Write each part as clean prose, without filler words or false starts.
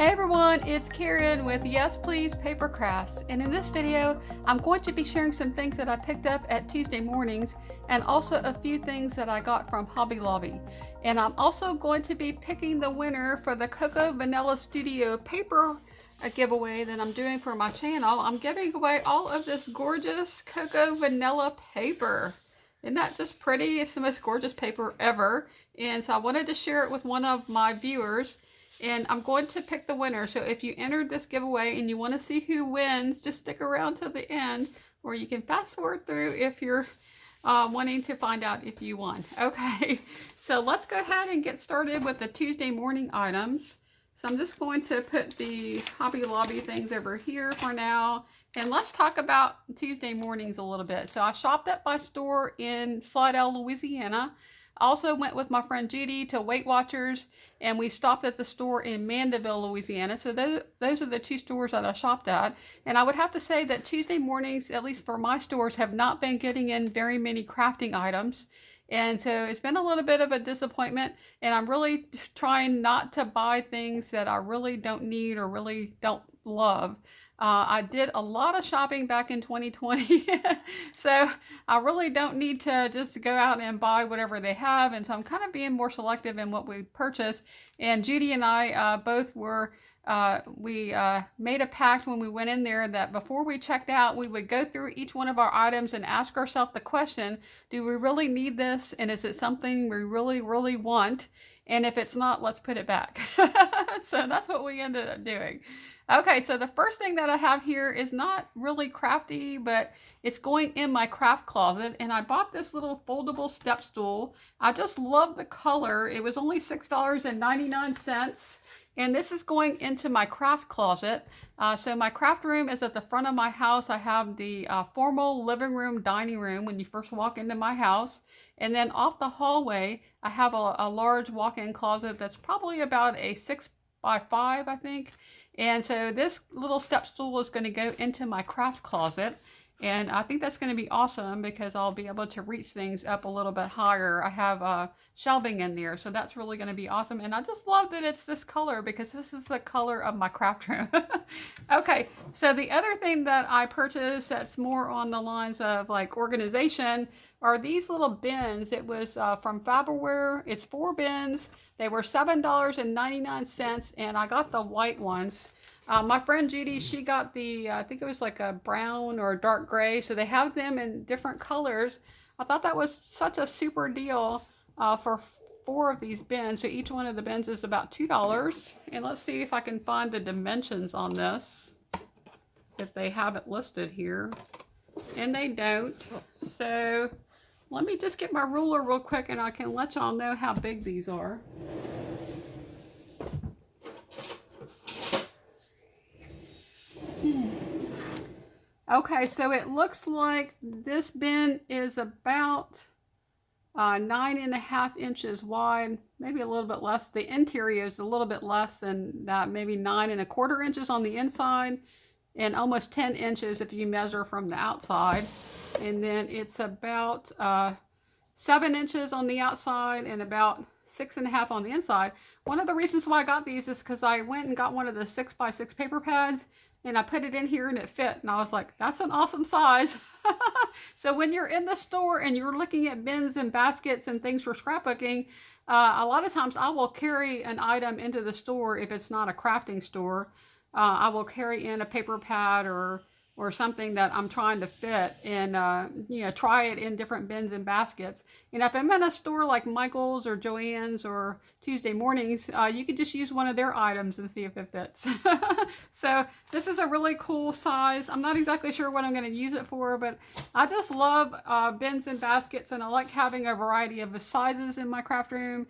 Hey everyone, it's Karen with Yes Please PaperCrafts, and in this video I'm going to be sharing some things that I picked up at Tuesday mornings and also a few things that I got from Hobby Lobby. And I'm also going to be picking the winner for the Cocoa Vanilla Studio paper giveaway that I'm doing for my channel. I'm giving away all of this gorgeous Cocoa Vanilla paper. Isn't that just pretty? It's the most gorgeous paper ever, and so I wanted to share it with one of my viewers. And I'm going to pick the winner. So if you entered this giveaway and you want to see who wins, just stick around to the end, or you can fast forward through if you're wanting to find out if you won. Okay, so let's go ahead and get started with the Tuesday morning items. So I'm just going to put the Hobby Lobby things over here for now. And let's talk about Tuesday mornings a little bit. So I shopped at my store in Slidell, Louisiana. I also went with my friend Judy to Weight Watchers, and we stopped at the store in Mandeville, Louisiana. So those are the two stores that I shopped at. And I would have to say that Tuesday mornings, at least for my stores, have not been getting in very many crafting items. And so it's been a little bit of a disappointment, and I'm really trying not to buy things that I really don't need or really don't love. I did a lot of shopping back in 2020, so I really don't need to just go out and buy whatever they have, and so I'm kind of being more selective in what we purchase. And Judy and I both were, we made a pact when we went in there that before we checked out, we would go through each one of our items and ask ourselves the question, do we really need this, and is it something we really, really want? And if it's not, let's put it back. So that's what we ended up doing. Okay, so the first thing that I have here is not really crafty, but it's going in my craft closet. And I bought this little foldable step stool. I just love the color. It was only $6.99. And this is going into my craft closet. So my craft room is at the front of my house. I have the formal living room, dining room when you first walk into my house. And then off the hallway, I have a large walk-in closet that's probably about a 6 by 5, I think. And so this little step stool is going to go into my craft closet. And I think that's going to be awesome because I'll be able to reach things up a little bit higher. I have shelving in there, so that's really going to be awesome. And I just love that it's this color because this is the color of my craft room. Okay, so the other thing that I purchased that's more on the lines of like organization are these little bins. It was from Faberware. It's 4 bins. They were $7.99, and I got the white ones. My friend Judy, she got the, I think it was like a brown or dark gray, so they have them in different colors. I thought that was such a super deal for 4 of these bins. So each one of the bins is about $2. And let's see if I can find the dimensions on this, if they have it listed here. And they don't. So let me just get my ruler real quick and I can let y'all know how big these are. Okay, so it looks like this bin is about 9.5 inches wide, maybe a little bit less. The interior is a little bit less than that, maybe 9.25 inches on the inside, and almost 10 inches if you measure from the outside. And then it's about 7 inches on the outside and about 6.5 on the inside. One of the reasons why I got these is because I went and got one of the 6x6 paper pads, and I put it in here and it fit, and I was like, that's an awesome size. So when you're in the store and you're looking at bins and baskets and things for scrapbooking, a lot of times I will carry an item into the store if it's not a crafting store. I will carry in a paper pad or something that I'm trying to fit and, you know, try it in different bins and baskets. And if I'm in a store like Michael's or Joann's or Tuesday mornings, you can just use one of their items and see if it fits. So this is a really cool size. I'm not exactly sure what I'm going to use it for, but I just love bins and baskets, and I like having a variety of the sizes in my craft room.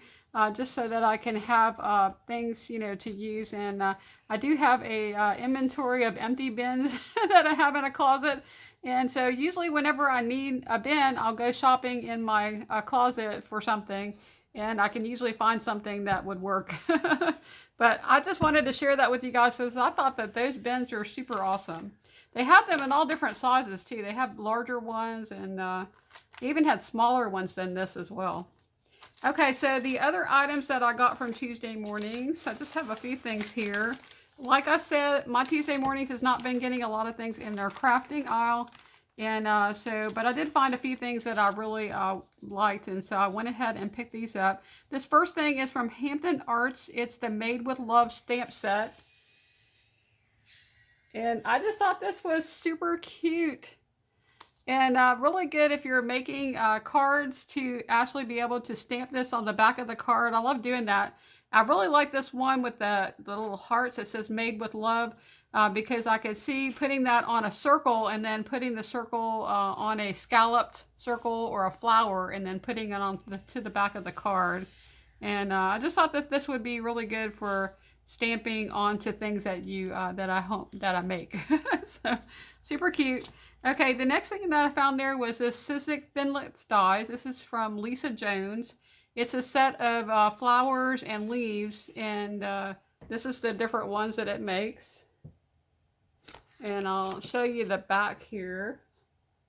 Just so that I can have things, you know, to use. And I do have a inventory of empty bins that I have in a closet. And so usually whenever I need a bin, I'll go shopping in my closet for something. And I can usually find something that would work. But I just wanted to share that with you guys because I thought that those bins are super awesome. They have them in all different sizes too. They have larger ones, and they even had smaller ones than this as well. Okay, so the other items that I got from Tuesday mornings, I just have a few things here. like I said, my Tuesday mornings has not been getting a lot of things in their crafting aisle. And but I did find a few things that I really liked, and so I went ahead and picked these up. This first thing is from Hampton Arts. It's the Made with Love stamp set. And I just thought this was super cute. And really good if you're making cards to actually be able to stamp this on the back of the card. I love doing that. I really like this one with the little hearts that says Made with Love. Because I could see putting that on a circle and then putting the circle on a scalloped circle or a flower and then putting it on to the back of the card. And I just thought that this would be really good for stamping onto things that I make. So super cute. Okay, the next thing that I found there was this Sizzix Thinlits dies. This is from Lisa Jones. It's a set of flowers and leaves, and this is the different ones that it makes. And I'll show you the back here.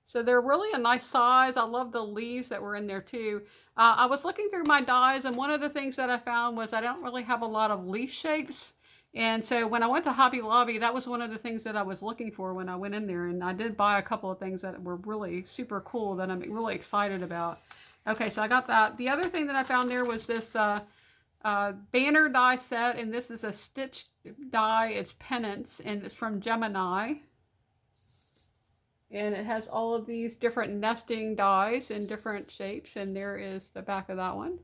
So they're really a nice size. I love the leaves that were in there too. I was looking through my dies, and one of the things that I found was I don't really have a lot of leaf shapes. And so when I went to Hobby Lobby, that was one of the things that I was looking for when I went in there. And I did buy a couple of things that were really super cool that I'm really excited about. Okay, so I got that. The other thing that I found there was this banner die set, and this is a stitch die. It's Pennants, and it's from Gemini, and it has all of these different nesting dies in different shapes, and there is the back of that one.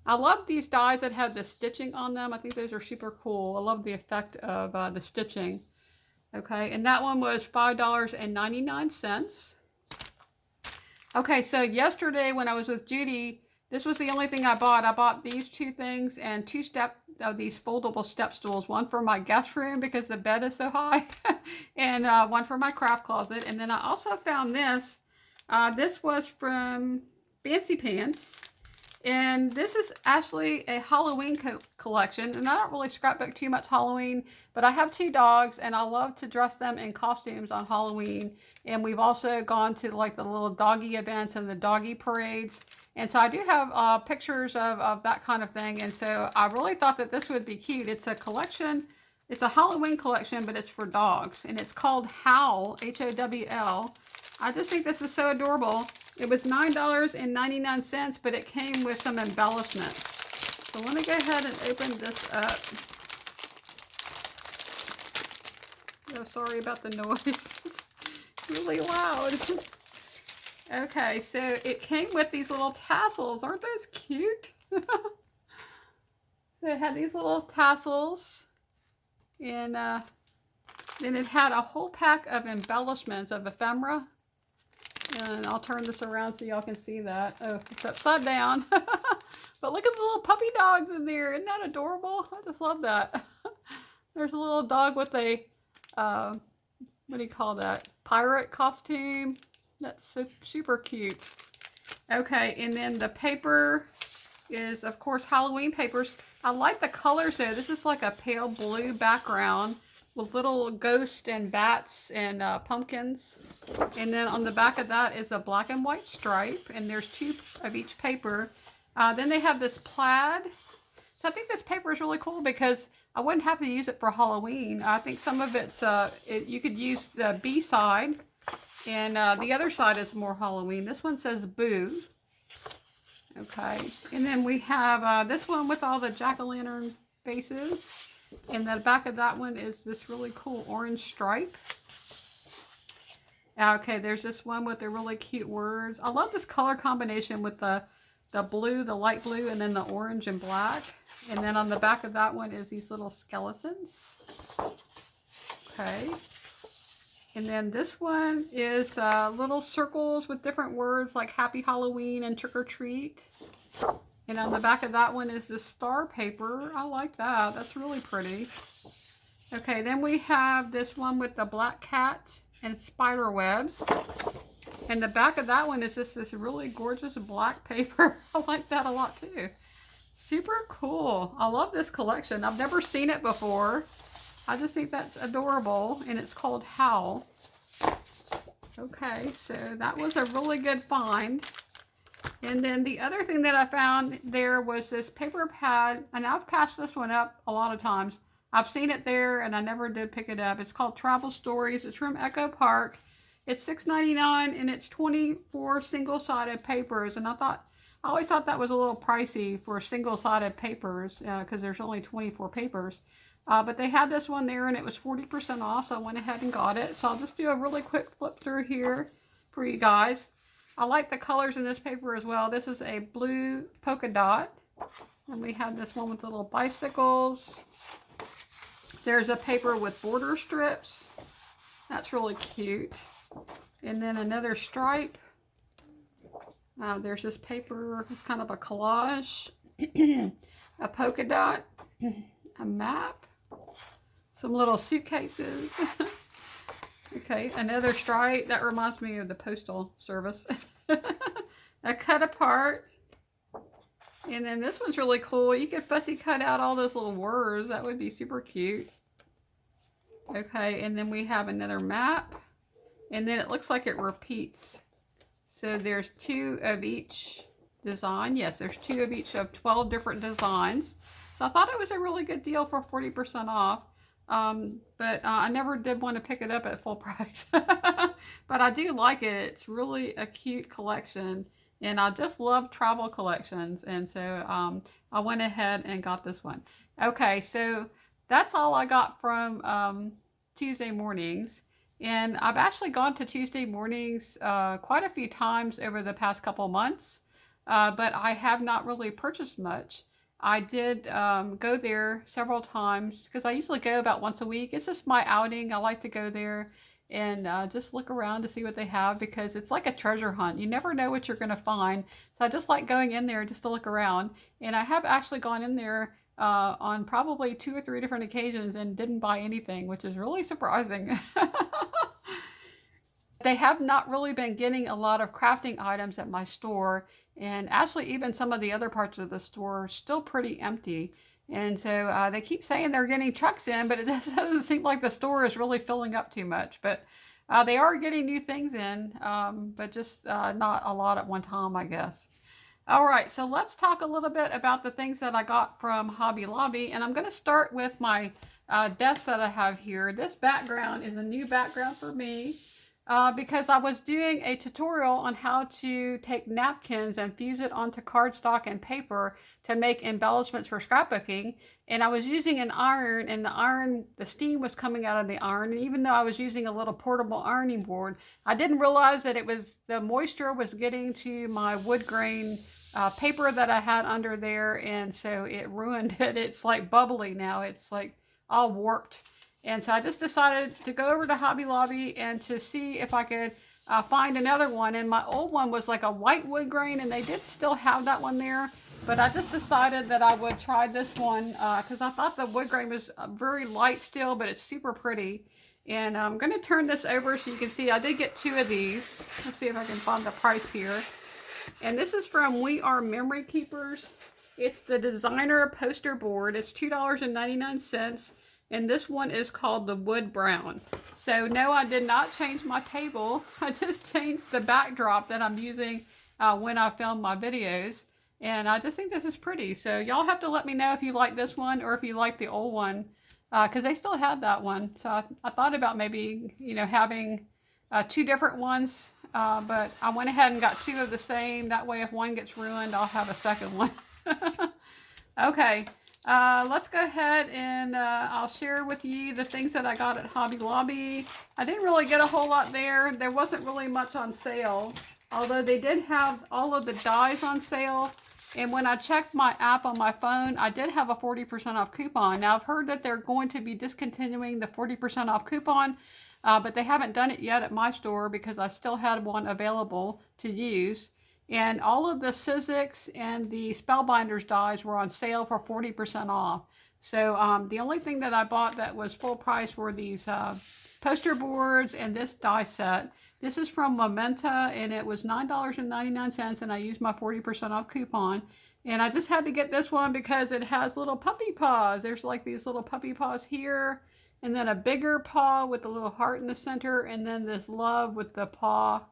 I love these dies that have the stitching on them. I think those are super cool. I love the effect of the stitching. Okay, and that one was $5.99. Okay, so yesterday when I was with Judy, this was the only thing I bought. I bought these two things and these foldable step stools. One for my guest room because the bed is so high, and one for my craft closet. And then I also found this. This was from Fancy Pants. And this is actually a Halloween collection. And I don't really scrapbook too much Halloween, but I have two dogs and I love to dress them in costumes on Halloween. And we've also gone to like the little doggy events and the doggy parades. And so I do have pictures of that kind of thing. And so I really thought that this would be cute. It's a collection. It's a Halloween collection, but it's for dogs. And it's called Howl, H-O-W-L. I just think this is so adorable. It was $9.99, but it came with some embellishments. So let me go ahead and open this up. Oh, sorry about the noise. It's really loud. Okay, so it came with these little tassels. Aren't those cute? So it had these little tassels, and then it had a whole pack of embellishments of ephemera. And I'll turn this around so y'all can see that. Oh, it's upside down. But look at the little puppy dogs in there. Isn't that adorable? I just love that. There's a little dog with a, what do you call that? Pirate costume. That's so super cute. Okay, and then the paper is, of course, Halloween papers. I like the colors though. This is like a pale blue background with little ghosts and bats and pumpkins. And then on the back of that is a black and white stripe, and there's two of each paper. Then they have this plaid. So I think this paper is really cool because I wouldn't have to use it for Halloween. I think some of it's, you could use the B side, and the other side is more Halloween. This one says Boo. Okay, and then we have this one with all the jack-o'-lantern faces. And the back of that one is this really cool orange stripe. Okay, there's this one with the really cute words. I love this color combination with the blue, the light blue, and then the orange and black. And then on the back of that one is these little skeletons. Okay. And then this one is little circles with different words like Happy Halloween and Trick or Treat. And on the back of that one is this star paper. I like that. That's really pretty. Okay, then we have this one with the black cat and spider webs. And the back of that one is just this really gorgeous black paper. I like that a lot too. Super cool. I love this collection. I've never seen it before. I just think that's adorable. And it's called Howl. Okay, so that was a really good find. And then the other thing that I found there was this paper pad, and I've passed this one up a lot of times. I've seen it there and I never did pick it up. It's called Travel Stories. It's from Echo Park. It's $6.99 and it's 24 single-sided papers. And I always thought that was a little pricey for single-sided papers because there's only 24 papers. But they had this one there and it was 40% off, so I went ahead and got it. So I'll just do a really quick flip through here for you guys. I like the colors in this paper as well. This is a blue polka dot. And we have this one with little bicycles. There's a paper with border strips. That's really cute. And then another stripe. There's this paper. It's kind of a collage. A polka dot. A map. Some little suitcases. Okay, another stripe. That reminds me of the postal service. A cut apart. And then this one's really cool. You could fussy cut out all those little words. That would be super cute. Okay, and then we have another map. And then it looks like it repeats. So there's 2 of each design. Yes, there's 2 of each of 12 different designs. So I thought it was a really good deal for 40% off. But I never did want to pick it up at full price. But I do like it. It's really a cute collection. And I just love travel collections. And so I went ahead and got this one. Okay, so that's all I got from Tuesday mornings. And I've actually gone to Tuesday mornings quite a few times over the past couple months. But I have not really purchased much. I did go there several times because I usually go about once a week. It's just my outing. I like to go there and just look around to see what they have because it's like a treasure hunt. You never know what you're going to find. So I just like going in there just to look around. And I have actually gone in there on probably 2 or 3 different occasions and didn't buy anything, which is really surprising. They have not really been getting a lot of crafting items at my store. And actually even some of the other parts of the store are still pretty empty. And so they keep saying they're getting trucks in, but it doesn't seem like the store is really filling up too much. But they are getting new things in, but just not a lot at one time, I guess. All right, so let's talk a little bit about the things that I got from Hobby Lobby. And I'm going to start with my desk that I have here. This background is a new background for me. Because I was doing a tutorial on how to take napkins and fuse it onto cardstock and paper to make embellishments for scrapbooking. And I was using an iron, and the steam was coming out of the iron. And even though I was using a little portable ironing board, I didn't realize that the moisture was getting to my wood grain paper that I had under there. And so it ruined it. It's like bubbly now. It's like all warped. And so I just decided to go over to Hobby Lobby and to see if I could find another one. And my old one was like a white wood grain, and they did still have that one there. But I just decided that I would try this one because I thought the wood grain was very light still, but it's super pretty. And I'm going to turn this over so you can see I did get 2 of these. Let's see if I can find the price here. And this is from We Are Memory Keepers. It's the designer poster board. It's $2.99. And this one is called the Wood Brown. So no, I did not change my table. I just changed the backdrop that I'm using when I film my videos. And I just think this is pretty. So y'all have to let me know if you like this one or if you like the old one. Because they still had that one. So I thought about maybe, having 2 different ones. But I went ahead and got 2 of the same. That way if one gets ruined, I'll have a second one. Okay. Let's go ahead and I'll share with you the things that I got at Hobby Lobby. I didn't really get a whole lot there. There wasn't really much on sale, although they did have all of the dies on sale. And when I checked my app on my phone, I did have a 40% off coupon. Now I've heard that they're going to be discontinuing the 40% off coupon, but they haven't done it yet at my store because I still had one available to use. And all of the Sizzix and the Spellbinders dies were on sale for 40% off. So the only thing that I bought that was full price were these poster boards and this die set. This is from Momenta, and it was $9.99, and I used my 40% off coupon. And I just had to get this one because it has little puppy paws. There's like these little puppy paws here, and then a bigger paw with a little heart in the center, and then this love with the paw.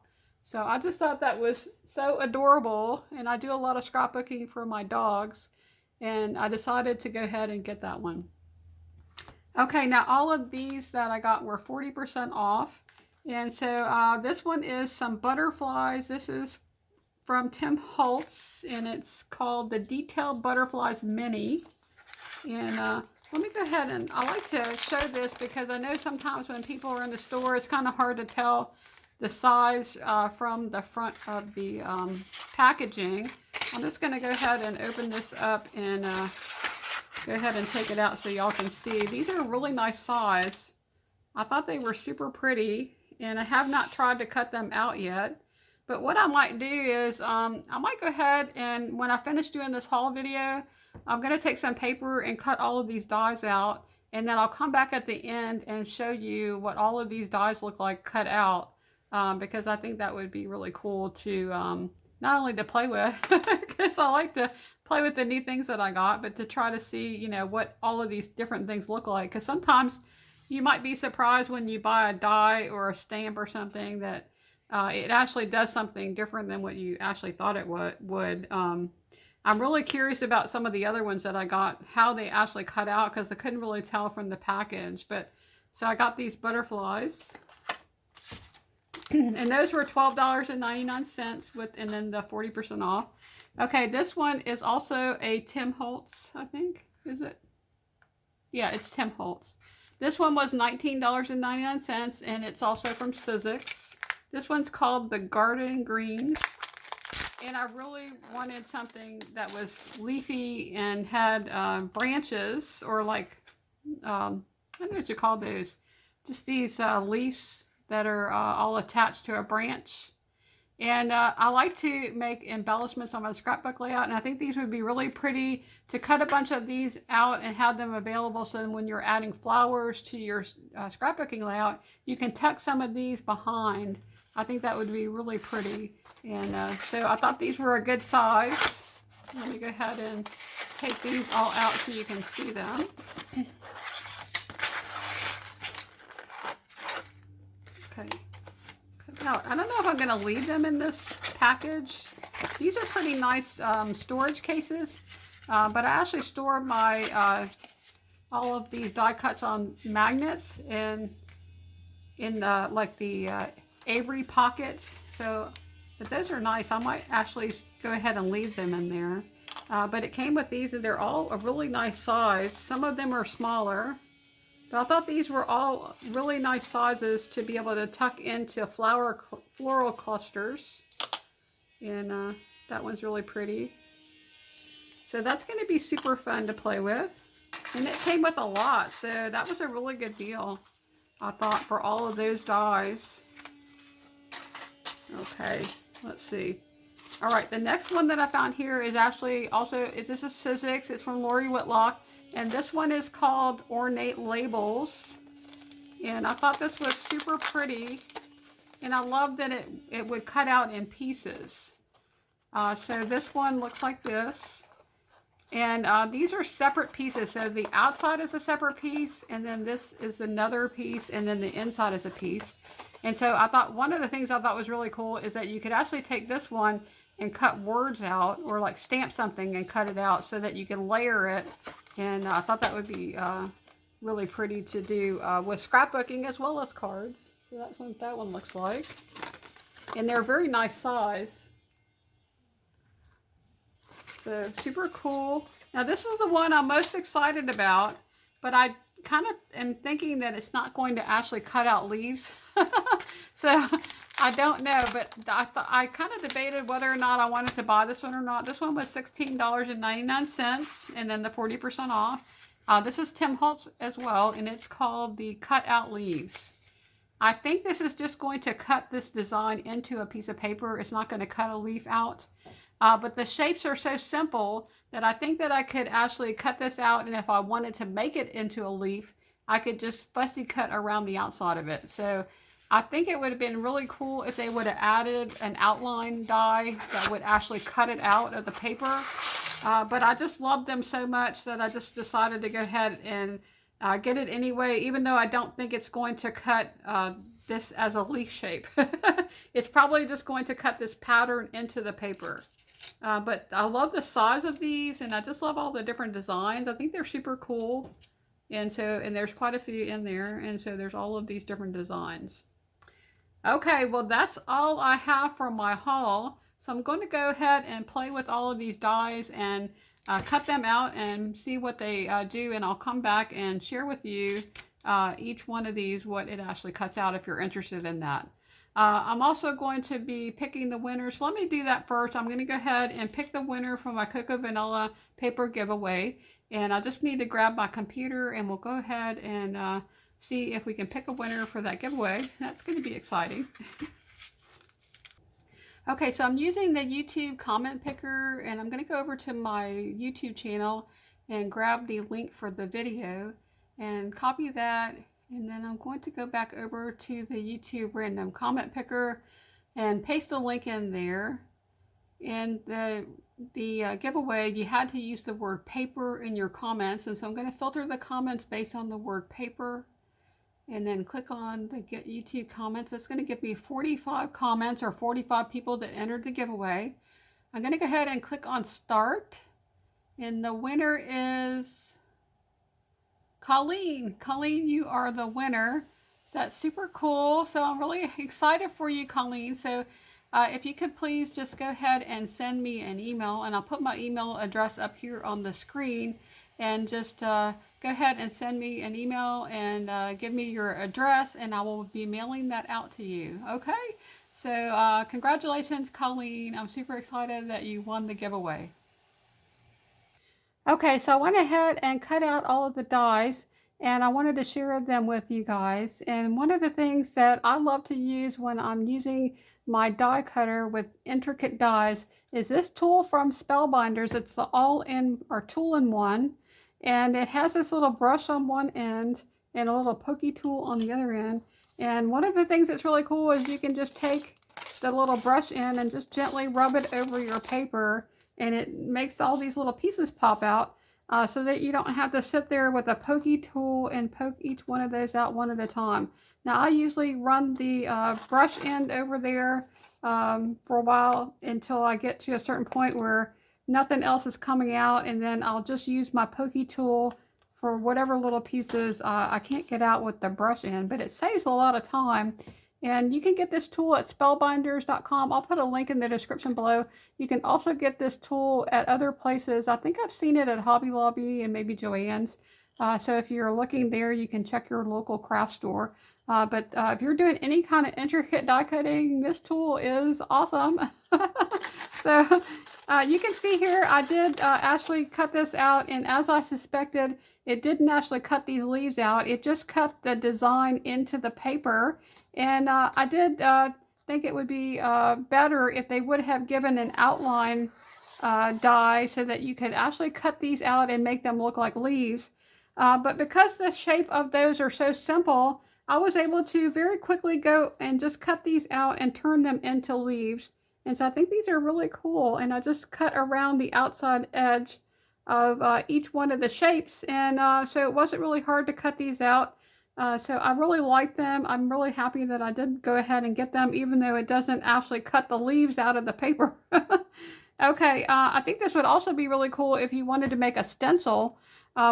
So I just thought that was so adorable, and I do a lot of scrapbooking for my dogs, and I decided to go ahead and get that one. Okay, now all of these that I got were 40% off. And so this one is some butterflies. This is from Tim Holtz, and it's called the Detailed Butterflies Mini. And let me go ahead, and I like to show this because I know sometimes when people are in the store, it's kind of hard to tell the size from the front of the packaging. I'm just going to go ahead and open this up and go ahead and take it out so y'all can see. These are a really nice size. I thought they were super pretty, and I have not tried to cut them out yet. But what I might do is I might go ahead and when I finish doing this haul video, I'm going to take some paper and cut all of these dies out, and then I'll come back at the end and show you what all of these dies look like cut out, because I think that would be really cool to not only to play with, because I like to play with the new things that I got, but to try to see, you know, what all of these different things look like. Because sometimes you might be surprised when you buy a die or a stamp or something that it actually does something different than what you actually thought it would. I'm really curious about some of the other ones that I got, how they actually cut out, because I couldn't really tell from the package. But so I got these butterflies, and those were $12.99 with, and then the 40% off. Okay, this one is also a Tim Holtz, I think. Is it? Yeah, it's Tim Holtz. This one was $19.99, and it's also from Sizzix. This one's called the Garden Greens. And I really wanted something that was leafy and had branches, or like, I don't know what you call those. Just these leaves that are all attached to a branch. And I like to make embellishments on my scrapbook layout, and I think these would be really pretty to cut a bunch of these out and have them available, so then when you're adding flowers to your scrapbooking layout, you can tuck some of these behind. I think that would be really pretty. And so I thought these were a good size. Let me go ahead and take these all out so you can see them. Okay. Now, I don't know if I'm going to leave them in this package. These are pretty nice storage cases, but I actually store my all of these die cuts on magnets and in like the Avery pockets. So, but those are nice. I might actually go ahead and leave them in there. But it came with these, and they're all a really nice size. Some of them are smaller. But I thought these were all really nice sizes to be able to tuck into floral clusters. And that one's really pretty. So that's going to be super fun to play with. And it came with a lot, so that was a really good deal, I thought, for all of those dies. Okay, let's see. All right, the next one that I found here is actually also, this is Sizzix. It's from Lori Whitlock. And this one is called Ornate Labels. And I thought this was super pretty. And I love that it would cut out in pieces. So this one looks like this. And these are separate pieces. So the outside is a separate piece, and then this is another piece, and then the inside is a piece. And so I thought one of the things I thought was really cool is that you could actually take this one and cut words out, or like stamp something and cut it out so that you can layer it. And I thought that would be really pretty to do with scrapbooking as well as cards. So that's what that one looks like. And they're a very nice size. So super cool. Now this is the one I'm most excited about, but I kind of am thinking that it's not going to actually cut out leaves. So I don't know, but I kind of debated whether or not I wanted to buy this one or not. This one was $16.99, and then the 40% off. This is Tim Holtz as well, and it's called the Cut Out Leaves. I think this is just going to cut this design into a piece of paper. It's not going to cut a leaf out. But the shapes are so simple that I think that I could actually cut this out, and if I wanted to make it into a leaf, I could just fussy cut around the outside of it. So I think it would have been really cool if they would have added an outline die that would actually cut it out of the paper. But I just love them so much that I just decided to go ahead and get it anyway, even though I don't think it's going to cut this as a leaf shape. It's probably just going to cut this pattern into the paper. But I love the size of these, and I just love all the different designs. I think they're super cool. And there's quite a few in there, and so there's all of these different designs. Okay, well that's all I have for my haul. So I'm going to go ahead and play with all of these dies and cut them out and see what they do, and I'll come back and share with you each one of these, what it actually cuts out if you're interested in that. I'm also going to be picking the winners. So let me do that first. I'm going to go ahead and pick the winner for my Cocoa Vanilla paper giveaway. And I just need to grab my computer, and we'll go ahead and see if we can pick a winner for that giveaway. That's going to be exciting. Okay, so I'm using the YouTube comment picker, and I'm going to go over to my YouTube channel and grab the link for the video and copy that, and then I'm going to go back over to the YouTube random comment picker and paste the link in there. And the giveaway, you had to use the word paper in your comments, and so I'm going to filter the comments based on the word paper, and then click on the Get YouTube Comments. It's going to give me 45 comments, or 45 people that entered the giveaway. I'm going to go ahead and click on Start, and the winner is Colleen. Colleen, you are the winner. So that's super cool. So I'm really excited for you, Colleen. So if you could please just go ahead and send me an email, and I'll put my email address up here on the screen, and just go ahead and send me an email and give me your address, and I will be mailing that out to you. Okay, so congratulations, Colleen. I'm super excited that you won the giveaway. Okay, so I went ahead and cut out all of the dies, and I wanted to share them with you guys. And one of the things that I love to use when I'm using my die cutter with intricate dies is this tool from Spellbinders. It's the all-in or tool-in-one, and it has this little brush on one end and a little pokey tool on the other end. And one of the things that's really cool is you can just take the little brush end and just gently rub it over your paper, and it makes all these little pieces pop out, so that you don't have to sit there with a pokey tool and poke each one of those out one at a time. Now I usually run the brush end over there for a while until I get to a certain point where nothing else is coming out, and then I'll just use my pokey tool for whatever little pieces I can't get out with the brush end, but it saves a lot of time. And you can get this tool at spellbinders.com. I'll put a link in the description below. You can also get this tool at other places. I think I've seen it at Hobby Lobby and maybe Joann's. So if you're looking there, you can check your local craft store. But if you're doing any kind of intricate die cutting, this tool is awesome. So you can see here, I did actually cut this out, and as I suspected, it didn't actually cut these leaves out. It just cut the design into the paper. And I did think it would be better if they would have given an outline die so that you could actually cut these out and make them look like leaves. But because the shape of those are so simple, I was able to very quickly go and just cut these out and turn them into leaves. And so I think these are really cool. And I just cut around the outside edge of each one of the shapes. And so it wasn't really hard to cut these out. So I really like them. I'm really happy that I did go ahead and get them, even though it doesn't actually cut the leaves out of the paper. Okay, I think this would also be really cool if you wanted to make a stencil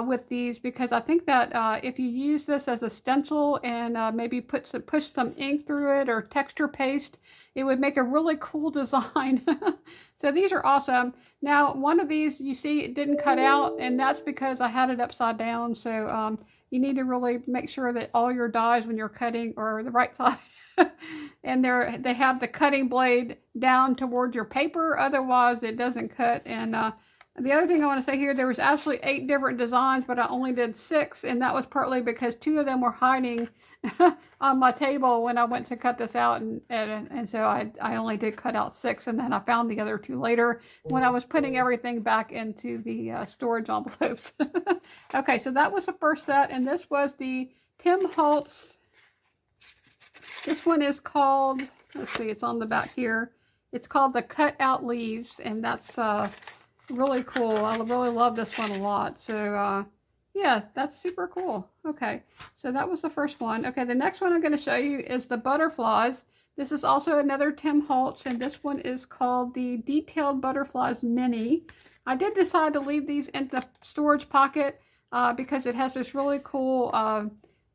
with these, because I think that if you use this as a stencil and maybe push some ink through it or texture paste, it would make a really cool design. So these are awesome. Now, one of these, you see, it didn't cut out, and that's because I had it upside down. So you need to really make sure that all your dies when you're cutting are the right side. And they have the cutting blade down toward your paper, otherwise it doesn't cut. And the other thing I want to say here, there was actually 8 different designs, but I only did 6, and that was partly because 2 of them were hiding on my table when I went to cut this out, and so I only did cut out 6, and then I found the other 2 later when I was putting everything back into the storage envelopes. Okay, so that was the first set, and this was the Tim Holtz. This one is called, let's see, it's on the back here. It's called the Cut Out Leaves, and that's really cool. I really love this one a lot. So yeah, that's super cool. Okay, so that was the first one. Okay, the next one I'm going to show you is the butterflies. This is also another Tim Holtz, and this one is called the Detailed Butterflies Mini. I did decide to leave these in the storage pocket because it has this really cool,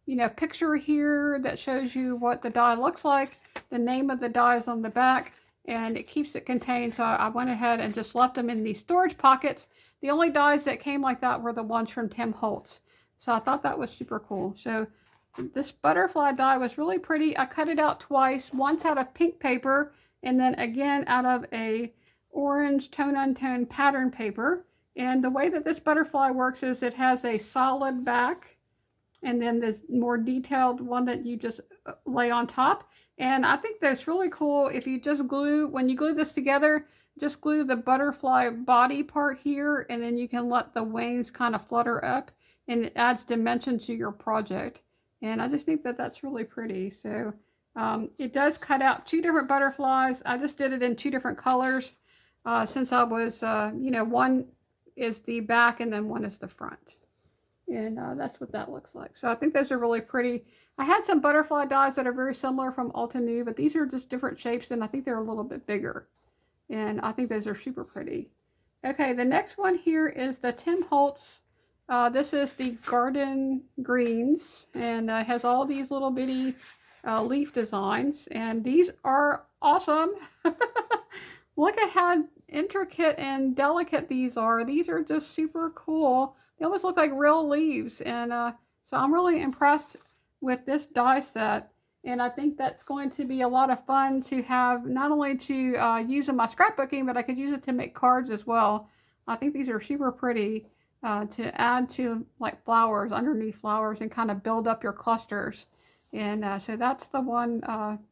you know, picture here that shows you what the die looks like. The name of the die is on the back, and it keeps it contained. So I went ahead and just left them in these storage pockets. The only dies that came like that were the ones from Tim Holtz. So I thought that was super cool. So this butterfly die was really pretty. I cut it out twice, once out of pink paper, and then again out of a orange tone-on-tone pattern paper. And the way that this butterfly works is it has a solid back, and then this more detailed one that you just lay on top. And I think that's really cool if you just glue, when you glue this together, just glue the butterfly body part here, and then you can let the wings kind of flutter up, and it adds dimension to your project. And I just think that that's really pretty. So it does cut out 2 different butterflies. I just did it in 2 different colors since I was, you know, one is the back and then one is the front. And that's what that looks like. So I think those are really pretty. I had some butterfly dies that are very similar from Altenew, but these are just different shapes, and I think they're a little bit bigger. And I think those are super pretty. Okay, the next one here is the Tim Holtz. This is the Garden Greens, and has all these little bitty leaf designs, and these are awesome. Look at how intricate and delicate these are. These are just super cool. They almost look like real leaves, and so I'm really impressed with this die set, and I think that's going to be a lot of fun to have, not only to use in my scrapbooking, but I could use it to make cards as well. I think these are super pretty to add to like flowers, underneath flowers, and kind of build up your clusters. And so that's the one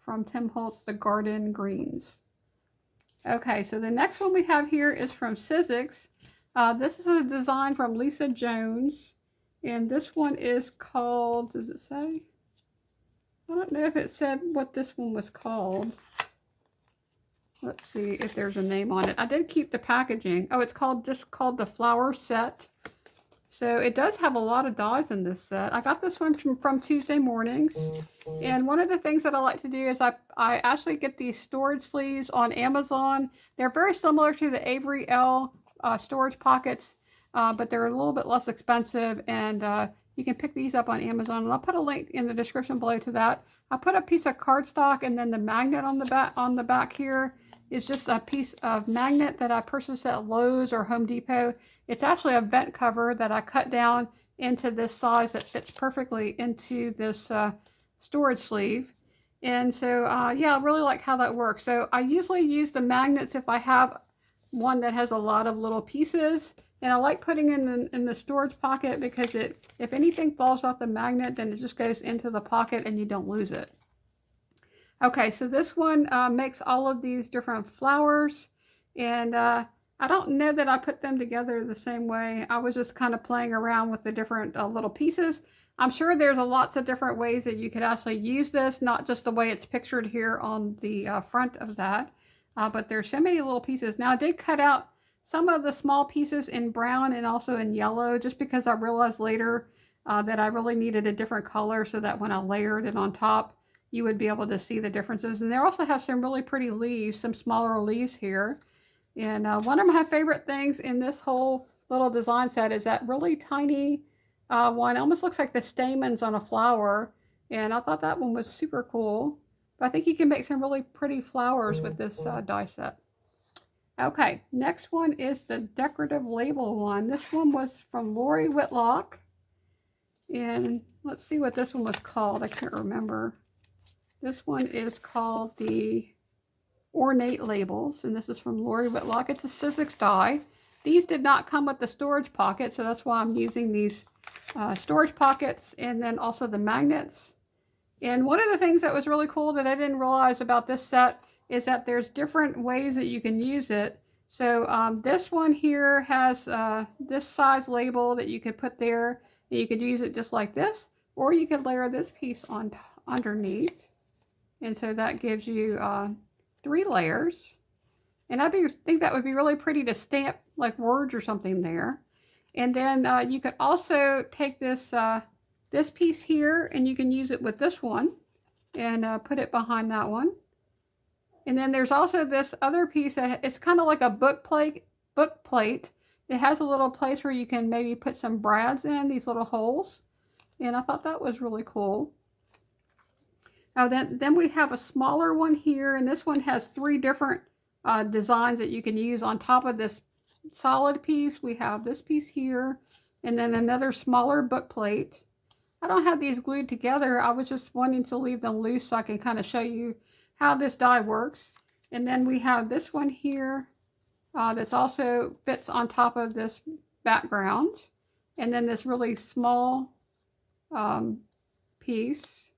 from Tim Holtz, the Garden Greens. Okay, so the next one we have here is from Sizzix. This is a design from Lisa Jones, and this one is called, does it say? I don't know if it said what this one was called. Let's see if there's a name on it. I did keep the packaging. Oh, it's just called the Flower Set. So it does have a lot of dies in this set. I got this one from Tuesday Mornings. And one of the things that I like to do is I actually get these storage sleeves on Amazon. They're very similar to the Avery L storage pockets, but they're a little bit less expensive, and you can pick these up on Amazon, and I'll put a link in the description below to that. I put a piece of cardstock, and then the magnet on the back here is just a piece of magnet that I purchased at Lowe's or Home Depot. It's actually a vent cover that I cut down into this size that fits perfectly into this storage sleeve. And so yeah, I really like how that works. So I usually use the magnets if I have one that has a lot of little pieces, and I like putting in the storage pocket because if anything falls off the magnet, then it just goes into the pocket and you don't lose it. Okay, so this one makes all of these different flowers, and I don't know that I put them together the same way. I was just kind of playing around with the different little pieces. I'm sure there's lots of different ways that you could actually use this, not just the way it's pictured here on the front of that. But there's so many little pieces. Now I did cut out some of the small pieces in brown and also in yellow, just because I realized later that I really needed a different color so that when I layered it on top, you would be able to see the differences. And they also have some really pretty leaves, some smaller leaves here. And one of my favorite things in this whole little design set is that really tiny one. It almost looks like the stamens on a flower. And I thought that one was super cool. But I think you can make some really pretty flowers with this die set. Okay, next one is the Decorative Label one. This one was from Lori Whitlock. And let's see what this one was called. I can't remember. This one is called the Ornate Labels, and this is from Lori Whitlock. It's a Sizzix die. These did not come with the storage pocket, so that's why I'm using these storage pockets, and then also the magnets. And one of the things that was really cool that I didn't realize about this set is that there's different ways that you can use it. So this one here has this size label that you could put there, and you could use it just like this, or you could layer this piece on underneath. And so that gives you 3 layers. And I think that would be really pretty to stamp like words or something there. And then you could also take this this piece here, and you can use it with this one and put it behind that one. And then there's also this other piece that it's kind of like a book plate, it has a little place where you can maybe put some brads in, these little holes. And I thought that was really cool. Oh, then we have a smaller one here, and this one has 3 different designs that you can use on top of this solid piece. We have this piece here, and then another smaller book plate. I don't have these glued together. I was just wanting to leave them loose so I can kind of show you how this die works. And then we have this one here that's also fits on top of this background. And then this really small piece.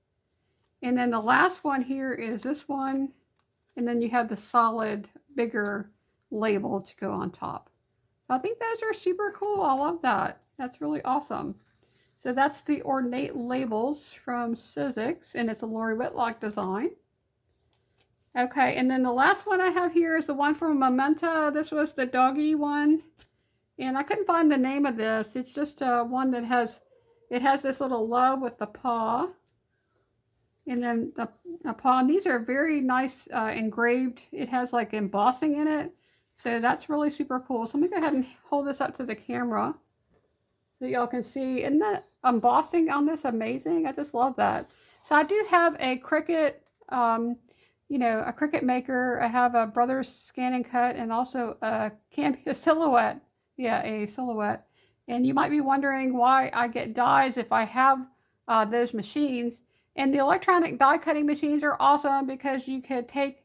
And then the last one here is this one. And then you have the solid, bigger label to go on top. So I think those are super cool. I love that. That's really awesome. So that's the Ornate Labels from Sizzix, and it's a Lori Whitlock design. Okay, and then the last one I have here is the one from Memento. This was the doggy one. And I couldn't find the name of this. It's just one that has this little love with the paw. And then the paw. And these are very nice engraved. It has like embossing in it. So that's really super cool. So let me go ahead and hold this up to the camera so y'all can see. Isn't that embossing on this amazing? I just love that. So I do have a Cricut, a Cricut maker. I have a Brothers Scan and Cut, and also a silhouette. Yeah, a silhouette. And you might be wondering why I get dies if I have those machines. And the electronic die cutting machines are awesome because you could take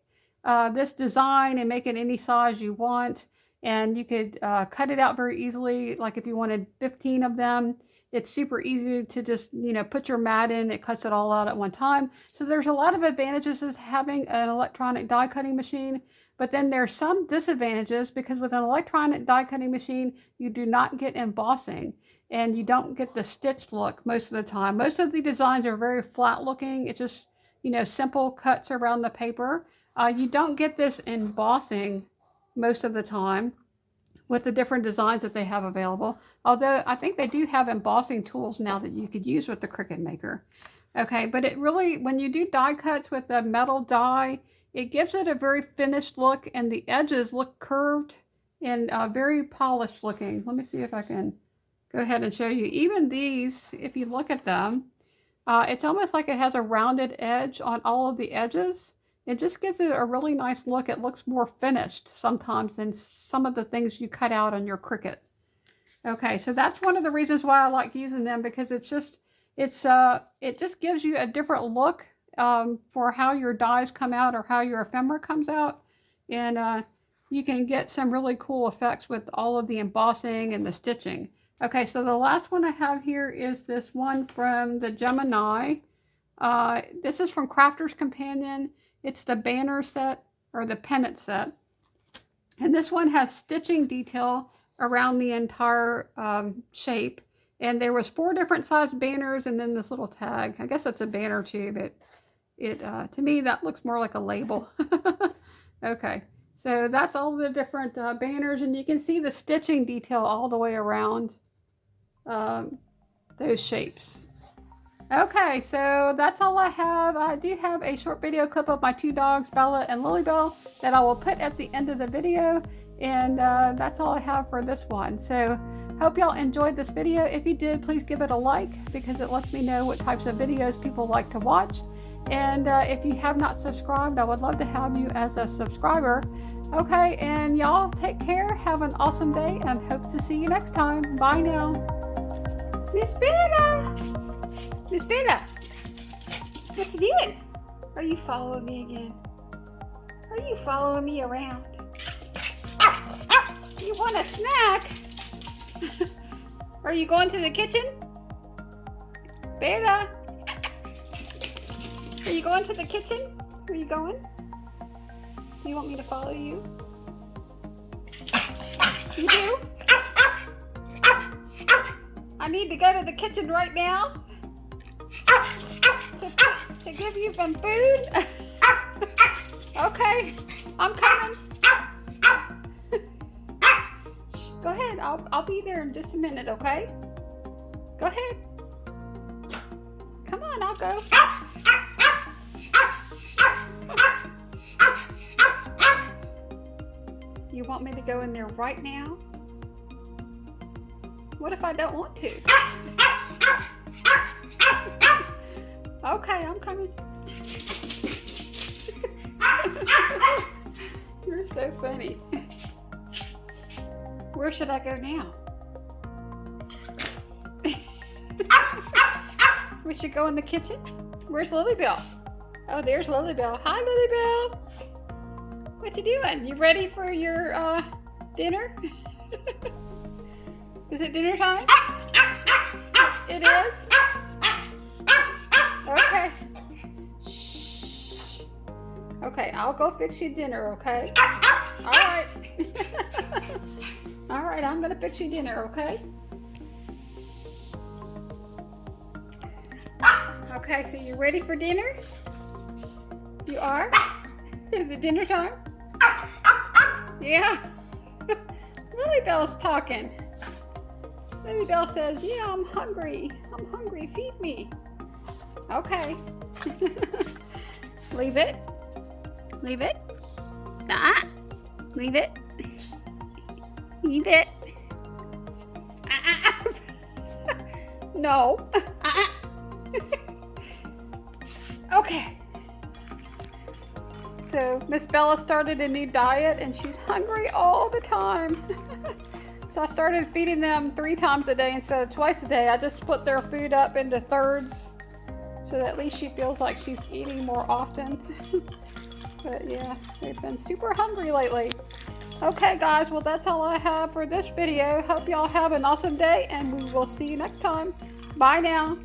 this design and make it any size you want. And you could cut it out very easily. Like if you wanted 15 of them, it's super easy to just, put your mat in. It cuts it all out at one time. So there's a lot of advantages to having an electronic die cutting machine. But then there's some disadvantages because with an electronic die cutting machine, you do not get embossing. And you don't get the stitched look most of the time. Most of the designs are very flat looking. It's just, simple cuts around the paper. You don't get this embossing most of the time with the different designs that they have available. Although I think they do have embossing tools now that you could use with the Cricut Maker. Okay, but it really, when you do die cuts with a metal die, it gives it a very finished look, and the edges look curved and very polished looking. Let me see if I can go ahead and show you. Even these, if you look at them, it's almost like it has a rounded edge on all of the edges. It just gives it a really nice look. It looks more finished sometimes than some of the things you cut out on your Cricut. Okay, so that's one of the reasons why I like using them, because it just gives you a different look for how your dies come out or how your ephemera comes out. And you can get some really cool effects with all of the embossing and the stitching. Okay, so the last one I have here is this one from the Gemini. This is from Crafter's Companion. It's the banner set, or the pennant set. And this one has stitching detail around the entire shape. And there was 4 different size banners and then this little tag. I guess that's a banner too, but to me that looks more like a label. Okay, so that's all the different banners, and you can see the stitching detail all the way around those shapes. Okay, so that's all I have. I do have a short video clip of my 2 dogs, Bella and LilyBelle, that I will put at the end of the video. And that's all I have for this one. So hope y'all enjoyed this video. If you did, please give it a like, because it lets me know what types of videos people like to watch. And if you have not subscribed, I would love to have you as a subscriber. Okay, and y'all take care. Have an awesome day, and hope to see you next time. Bye now. Miss Bella! Miss Bella! What you doing? Are you following me again? Are you following me around? You want a snack? Are you going to the kitchen? Bella? Are you going to the kitchen? Where are you going? Do you want me to follow you? You do? I need to go to the kitchen right now to give you some food. Okay, I'm coming. Go ahead, I'll be there in just a minute, okay? Go ahead. Come on, I'll go. You want me to go in there right now? What if I don't want to? Okay, I'm coming. You're so funny. Where should I go now? We should go in the kitchen. Where's LilyBelle? Oh, there's LilyBelle. Hi, LilyBelle. What you doing? You ready for your dinner? Is it dinner time? It is? Okay. Shh. Okay, I'll go fix you dinner, okay? All right. All right, I'm gonna fix you dinner, okay? Okay, so you ready for dinner? You are? Is it dinner time? Yeah. LilyBelle's talking. LilyBelle says, yeah, I'm hungry. I'm hungry. Feed me. Okay. Leave it. Leave it. Leave it. Leave it. No. Okay. So Miss Bella started a new diet and she's hungry all the time. So I started feeding them 3 times a day instead of twice a day. I just split their food up into thirds so that at least she feels like she's eating more often. But yeah, they've been super hungry lately. Okay guys, well that's all I have for this video. Hope y'all have an awesome day and we will see you next time. Bye now.